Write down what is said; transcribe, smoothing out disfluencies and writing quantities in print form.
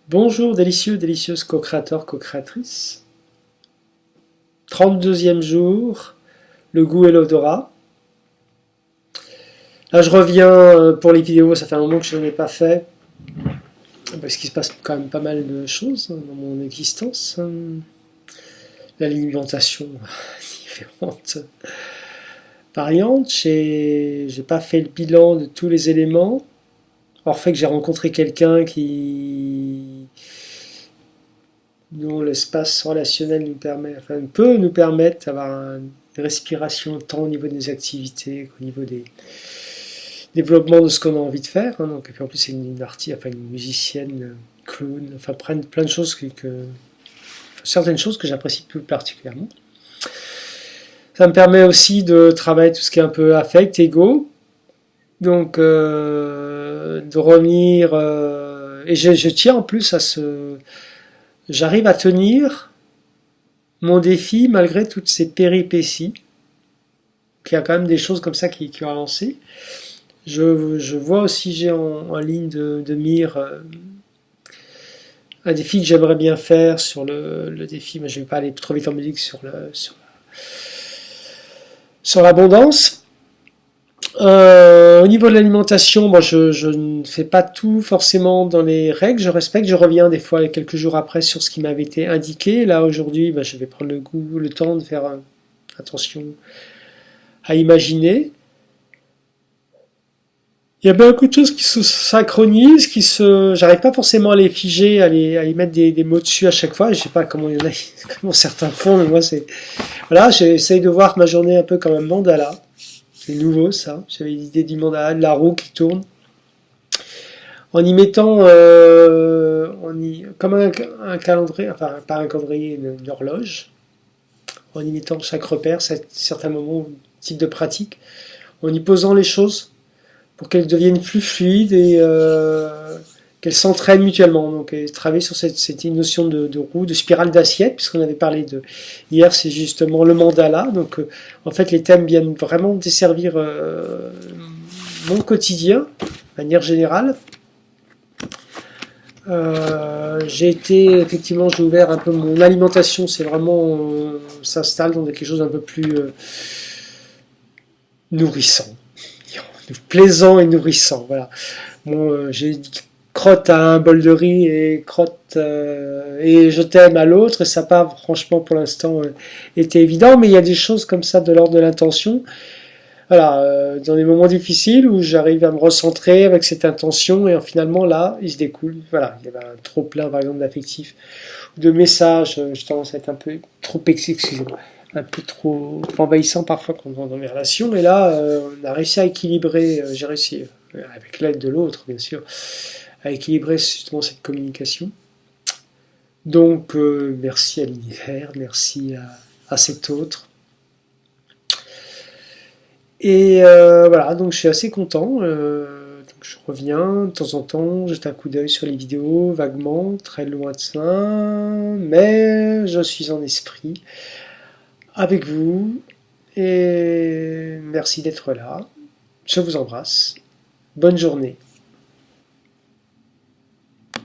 Bonjour délicieux, délicieuse co-créateur, co-créatrice. 32e jour, le goût et l'odorat. Là je reviens pour les vidéos, ça fait un moment que je n'en ai pas fait, parce qu'il se passe quand même pas mal de choses dans mon existence. L'alimentation, différentes variantes, j'ai pas fait le bilan de tous les éléments. Or fait que j'ai rencontré quelqu'un dont l'espace relationnel peut nous permettre d'avoir une respiration tant au niveau des activités qu'au niveau des développements de ce qu'on a envie de faire. Donc, et puis en plus, c'est une artiste, une musicienne, clown, plein de choses certaines choses que j'apprécie plus particulièrement. Ça me permet aussi de travailler tout ce qui est un peu affect, ego. Donc, de revenir. Et je tiens en plus à ce. J'arrive à tenir mon défi malgré toutes ces péripéties. Il y a quand même des choses comme ça qui ont avancé. Je vois aussi, j'ai en ligne de mire un défi que j'aimerais bien faire sur le défi, mais je ne vais pas aller trop vite en musique sur l'abondance. Au niveau de l'alimentation, moi je ne fais pas tout forcément dans les règles, je respecte, je reviens des fois quelques jours après sur ce qui m'avait été indiqué. Là aujourd'hui, je vais prendre le temps de faire attention à imaginer. Il y a beaucoup de choses qui se synchronisent, j'arrive pas forcément à les figer, à y mettre des mots dessus à chaque fois. Je sais pas comment il y en a, comment certains font, mais moi voilà, j'essaye de voir ma journée un peu comme un mandala. C'est nouveau ça. J'avais l'idée du mandala, de la roue qui tourne. En y mettant, comme un calendrier, enfin pas un calendrier, une horloge. En y mettant chaque repère, certains moments, type de pratique. En y posant les choses pour qu'elles deviennent plus fluides et qu'elles s'entraînent mutuellement. Donc, travailler sur cette notion de roue, de spirale d'assiette, puisqu'on avait parlé de hier, c'est justement le mandala. Donc, en fait, les thèmes viennent vraiment desservir mon quotidien, de manière générale. J'ai ouvert un peu mon alimentation, c'est vraiment, s'installe dans quelque chose d'un peu plus nourrissant, plaisant et nourrissant. Voilà. Bon, j'ai dit crotte à un bol de riz et crotte et je t'aime à l'autre, et ça n'a pas franchement pour l'instant été évident, mais il y a des choses comme ça de l'ordre de l'intention. Voilà, dans des moments difficiles où j'arrive à me recentrer avec cette intention, et finalement là, il se découle. Voilà, il y avait un trop plein par exemple d'affectifs, de messages, je tendance à être un peu trop excusez-moi, un peu trop envahissant parfois dans mes relations, et là, on a réussi à équilibrer, j'ai réussi, avec l'aide de l'autre bien sûr, à équilibrer justement cette communication. Donc, merci à l'univers, merci à cet autre. Et voilà, donc je suis assez content. Donc je reviens de temps en temps, jette un coup d'œil sur les vidéos, vaguement, très lointain, mais je suis en esprit avec vous. Et merci d'être là. Je vous embrasse. Bonne journée.